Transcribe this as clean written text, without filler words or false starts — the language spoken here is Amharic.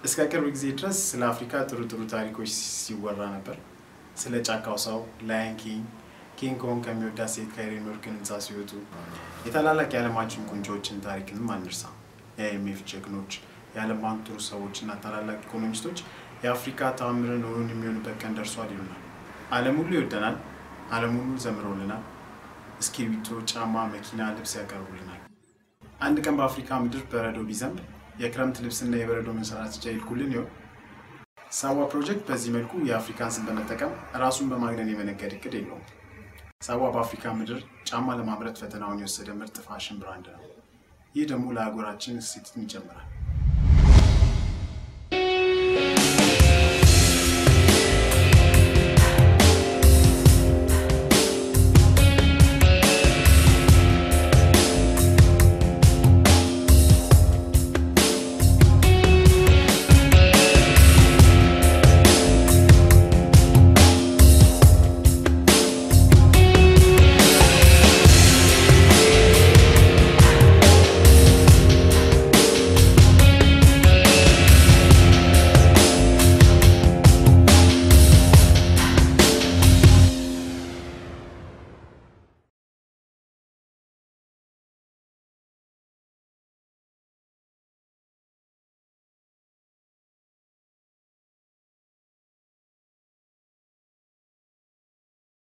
እስከ ቅርብ ጊዜ ድረስ ስለ አፍሪካ ጥሩ ታሪኮች ሲወራ ነበር። ስለ ጫካው ሰው ላየን ኪንግ ኮንግ ከሚወዳት ሴት ካይሪን ሞርክን ህንፃ ሲወጡ የታላላቅ የዓለማችን ቁንጮችን ታሪክንም አንርሳ። የአይኤምኤፍ ጀግኖች የዓለም ባንክ ጥሩ ሰዎችና ታላላቅ ኢኮኖሚስቶች የአፍሪካ ተአምርን እውን የሚሆንበት ቀን ደርሷል ይሉናል። ዓለም ሁሉ ይወደናል፣ ዓለም ሁሉ ዘምሮልናል። እስክሪብቶ፣ ጫማ፣ መኪና፣ ልብስ ያቀርቡልናል። አንድ ቀን በአፍሪካ ምድር በረዶ ቢዘንብ የክረምት ልብስና የበረዶ መንሰራተቻ ይልኩልን ይሆን? ሳዋ ፕሮጀክት በዚህ መልኩ የአፍሪካን ስም በመጠቀም ራሱን በማግነን የመነገድ እቅድ የለውም። ሳዋ በአፍሪካ ምድር ጫማ ለማምረት ፈተናውን የወሰደ ምርጥ ፋሽን ብራንድ ነው። ይህ ደግሞ ለአህጉራችን እሴትን ይጨምራል።